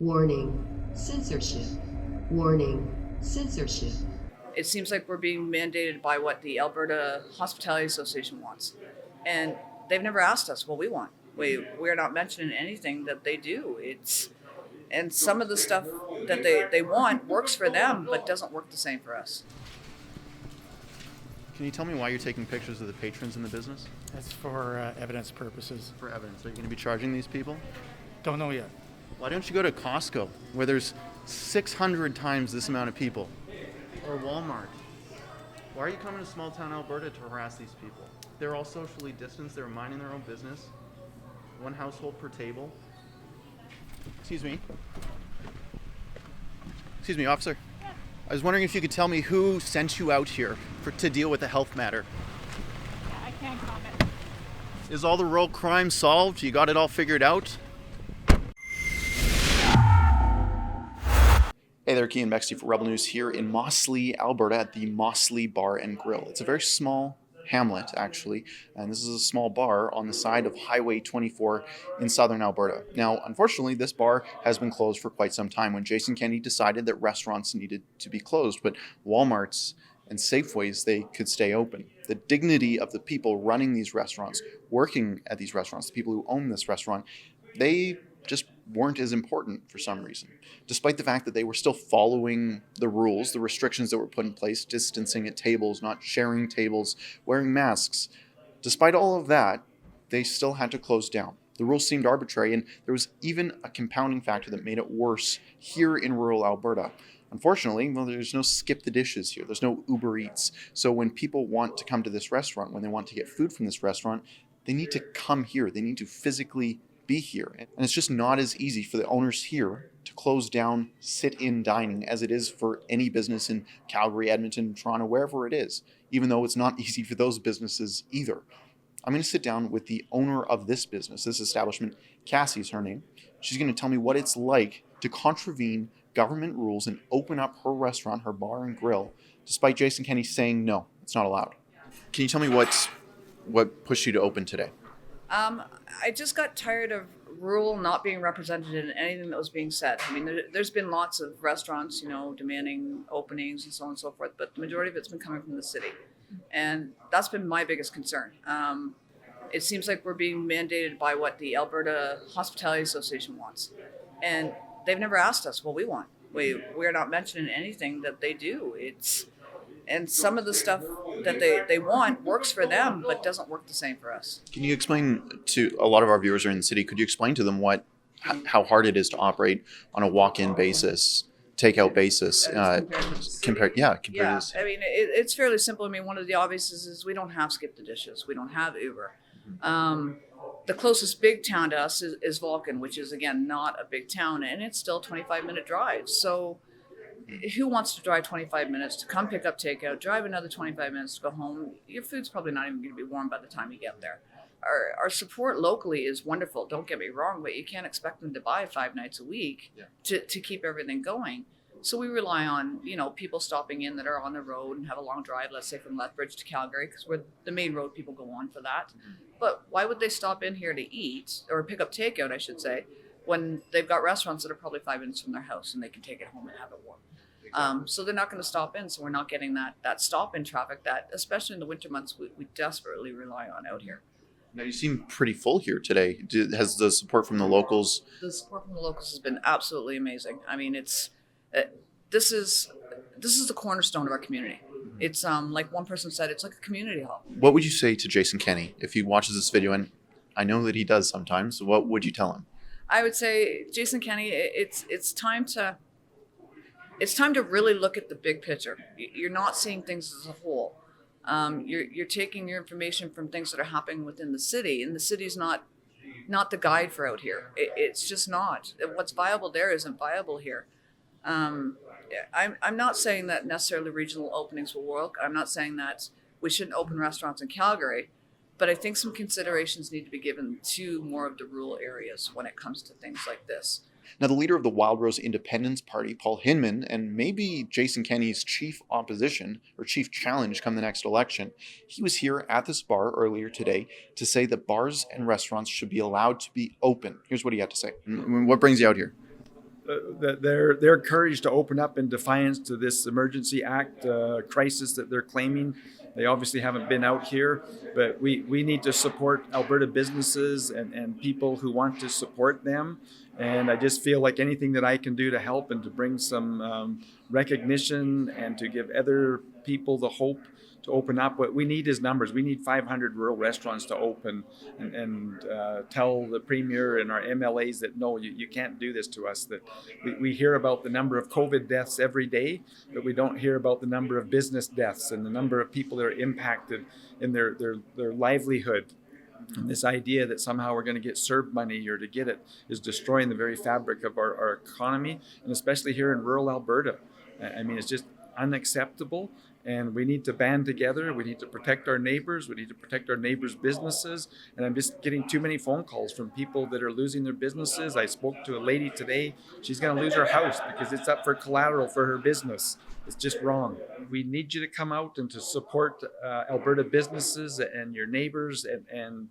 Warning, censorship. Warning, censorship. It seems like we're being mandated by what the Alberta Hospitality Association wants. And they've never asked us what we want. We're not mentioning anything that they do. And some of the stuff that they want works for them, but doesn't work the same for us. Can you tell me why you're taking pictures of the patrons in the business? That's for evidence purposes. For evidence. Are you going to be charging these people? Don't know yet. Why don't you go to Costco, where there's 600 times this amount of people? Or Walmart? Why are you coming to small town Alberta to harass these people? They're all socially distanced. They're minding their own business. One household per table. Excuse me. Excuse me, officer. I was wondering if you could tell me who sent you out here to deal with a health matter. I can't comment. Is all the rural crime solved? You got it all figured out? Hey there, Keean Bexte for Rebel News here in Mossleigh, Alberta at the Mossleigh Bar N Grill. It's a very small hamlet, actually, and this is a small bar on the side of Highway 24 in southern Alberta. Now, unfortunately, this bar has been closed for quite some time when Jason Kenney decided that restaurants needed to be closed, but Walmarts and Safeways, they could stay open. The dignity of the people running these restaurants, working at these restaurants, the people who own this restaurant, they just weren't as important for some reason. Despite the fact that they were still following the rules, the restrictions that were put in place, distancing at tables, not sharing tables, wearing masks. Despite all of that, they still had to close down. The rules seemed arbitrary, and there was even a compounding factor that made it worse here in rural Alberta. Unfortunately, well, there's no skip the dishes here. There's no Uber Eats. So when people want to come to this restaurant, when they want to get food from this restaurant, they need to come here. They need to physically be here. And it's just not as easy for the owners here to close down sit-in dining as it is for any business in Calgary, Edmonton, Toronto, wherever it is, even though it's not easy for those businesses either. I'm going to sit down with the owner of this business, this establishment. Cassie's her name. She's going to tell me what it's like to contravene government rules and open up her restaurant, her bar and grill, despite Jason Kenney saying no, it's not allowed. Can you tell me what pushed you to open today? I just got tired of rural not being represented in anything that was being said. I mean, there's been lots of restaurants, demanding openings and so on and so forth, but the majority of it's been coming from the city. And that's been my biggest concern. It seems like we're being mandated by what the Alberta Hospitality Association wants. And they've never asked us what we want. We're not mentioning anything that they do. And some of the stuff that they want works for them, but doesn't work the same for us. Can you explain to a lot of our viewers are in the city? Could you explain to them how hard it is to operate on a walk-in basis, takeout basis, compared to this? I mean, it's fairly simple. I mean, one of the obvious is we don't have skip the dishes. We don't have Uber. The closest big town to us is Vulcan, which is, again, not a big town, and it's still a 25-minute drive. So who wants to drive 25 minutes to come pick up takeout, drive another 25 minutes to go home? Your food's probably not even going to be warm by the time you get there. Our support locally is wonderful, don't get me wrong, but you can't expect them to buy 5 nights a week to keep everything going. So we rely on, people stopping in that are on the road and have a long drive, let's say from Lethbridge to Calgary, because we're the main road people go on for that. But why would they stop in here to eat, or pick up takeout, I should say, when they've got restaurants that are probably 5 minutes from their house and they can take it home and have it warm? So they're not going to stop in, so we're not getting that stop-in traffic that, especially in the winter months, we desperately rely on out here. Now, you seem pretty full here today. Has the support from the locals? The support from the locals has been absolutely amazing. I mean, this is the cornerstone of our community. It's like one person said, it's like a community hall. What would you say to Jason Kenney if he watches this video? And I know that he does sometimes. What would you tell him? I would say, Jason Kenney, it's time to really look at the big picture. You're not seeing things as a whole. You're taking your information from things that are happening within the city, and the city's not the guide for out here. It's just not. What's viable there isn't viable here. I'm not saying that necessarily regional openings will work. I'm not saying that we shouldn't open restaurants in Calgary, but I think some considerations need to be given to more of the rural areas when it comes to things like this. Now, the leader of the Wildrose Independence Party, Paul Hinman, and maybe Jason Kenney's chief opposition or chief challenge come the next election, he was here at this bar earlier today to say that bars and restaurants should be allowed to be open. Here's what he had to say. What brings you out here? that they're encouraged to open up in defiance to this Emergency Act crisis that they're claiming. They obviously haven't been out here, but we need to support Alberta businesses and people who want to support them. And I just feel like anything that I can do to help and to bring some recognition and to give other people the hope to open up. What we need is numbers. We need 500 rural restaurants to open and tell the Premier and our MLAs that no, you can't do this to us. That we hear about the number of COVID deaths every day, but we don't hear about the number of business deaths and the number of people that are impacted in their livelihood. And this idea that somehow we're going to get CERB money or to get it is destroying the very fabric of our economy, and especially here in rural Alberta. I mean, it's just unacceptable. And we need to band together. We need to protect our neighbors. We need to protect our neighbors' businesses. And I'm just getting too many phone calls from people that are losing their businesses. I spoke to a lady today. She's going to lose her house because it's up for collateral for her business. It's just wrong. We need you to come out and to support Alberta businesses and your neighbors, and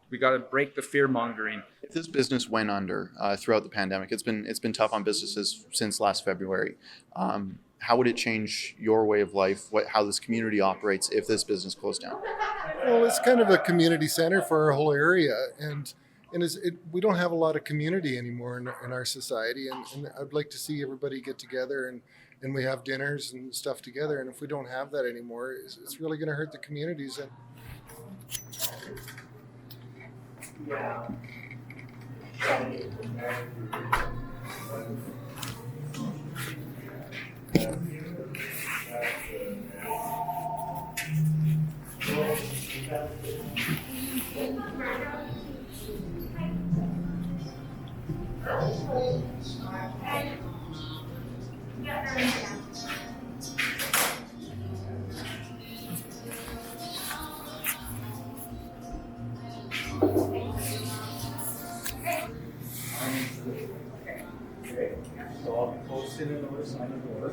we got to break the fear mongering. If this business went under throughout the pandemic, it's been tough on businesses since last February. How would it change your way of life? How this community operates if this business closed down? Well, it's kind of a community center for our whole area, and we don't have a lot of community anymore in our society, and I'd like to see everybody get together and we have dinners and stuff together. And if we don't have that anymore, it's really going to hurt the communities. And So I'll be posting a notice on the door.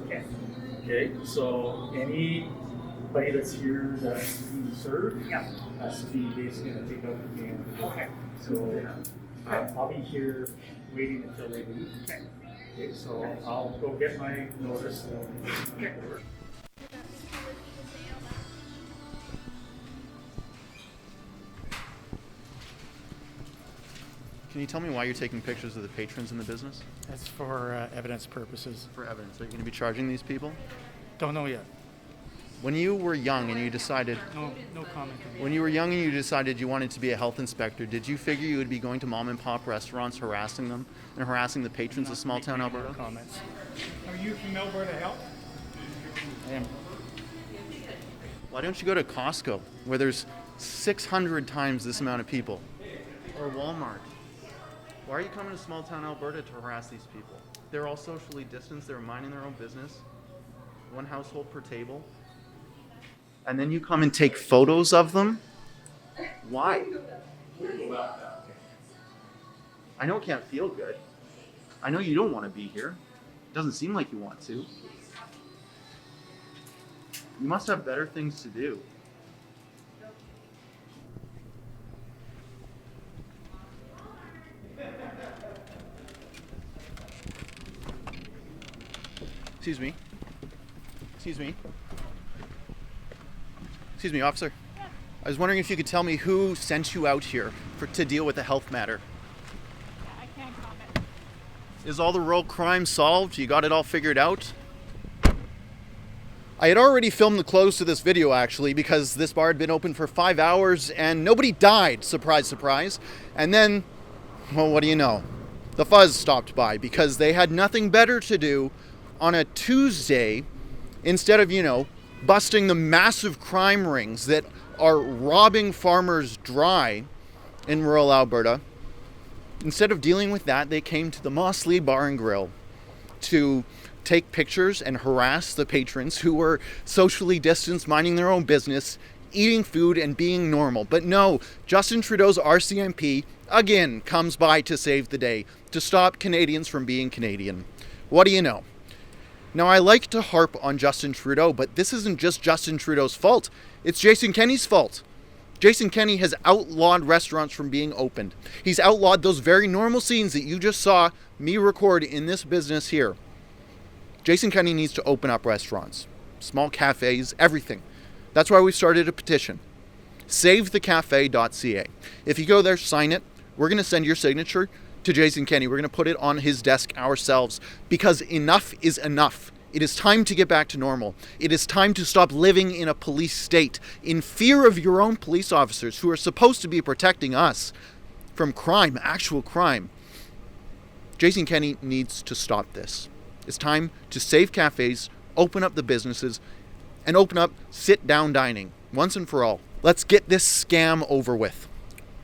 Okay, so anybody that's here that's being served has to be basically going to take out the game. Okay. So I'll be here waiting until they leave. Okay, so I'll go get my notice. Okay. Can you tell me why you're taking pictures of the patrons in the business? That's for evidence purposes. For evidence. Are you going to be charging these people? Don't know yet. When you were young and you decided... No comment. When you were young and you decided you wanted to be a health inspector, did you figure you would be going to mom and pop restaurants, harassing them and harassing the patrons of small town Alberta? Comments. Are you from Alberta Health? I am. Why don't you go to Costco, where there's 600 times this amount of people? Or Walmart? Why are you coming to small town Alberta to harass these people? They're all socially distanced, they're minding their own business. One household per table. And then you come and take photos of them? Why? I know it can't feel good. I know you don't want to be here. It doesn't seem like you want to. You must have better things to do. Excuse me. Excuse me. Excuse me, officer. I was wondering if you could tell me who sent you out here to deal with a health matter. I can't comment. Is all the rural crime solved? You got it all figured out? I had already filmed the close to this video, actually, because this bar had been open for 5 hours and nobody died, surprise, surprise. And then, well, what do you know? The fuzz stopped by because they had nothing better to do on a Tuesday instead of, busting the massive crime rings that are robbing farmers dry in rural Alberta. Instead of dealing with that, they came to the Mossleigh Bar N Grill to take pictures and harass the patrons who were socially distanced, minding their own business, eating food and being normal. But no, Justin Trudeau's RCMP again comes by to save the day, to stop Canadians from being Canadian. What do you know? Now, I like to harp on Justin Trudeau, but this isn't just Justin Trudeau's fault. It's Jason Kenney's fault. Jason Kenney has outlawed restaurants from being opened. He's outlawed those very normal scenes that you just saw me record in this business here. Jason Kenney needs to open up restaurants, small cafes, everything. That's why we started a petition. SaveTheCafe.ca. If you go there, sign it. We're going to send your signature to Jason Kenney. We're going to put it on his desk ourselves because enough is enough. It is time to get back to normal. It is time to stop living in a police state, in fear of your own police officers who are supposed to be protecting us from crime, actual crime. Jason Kenney needs to stop this. It's time to save cafes, open up the businesses, and open up sit-down dining once and for all. Let's get this scam over with.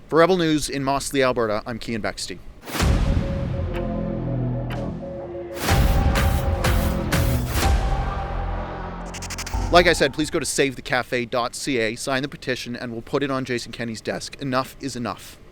For Rebel News in Mossleigh, Alberta, I'm Keean Bexte. Like I said, please go to SaveTheCafe.ca, sign the petition, and we'll put it on Jason Kenney's desk. Enough is enough.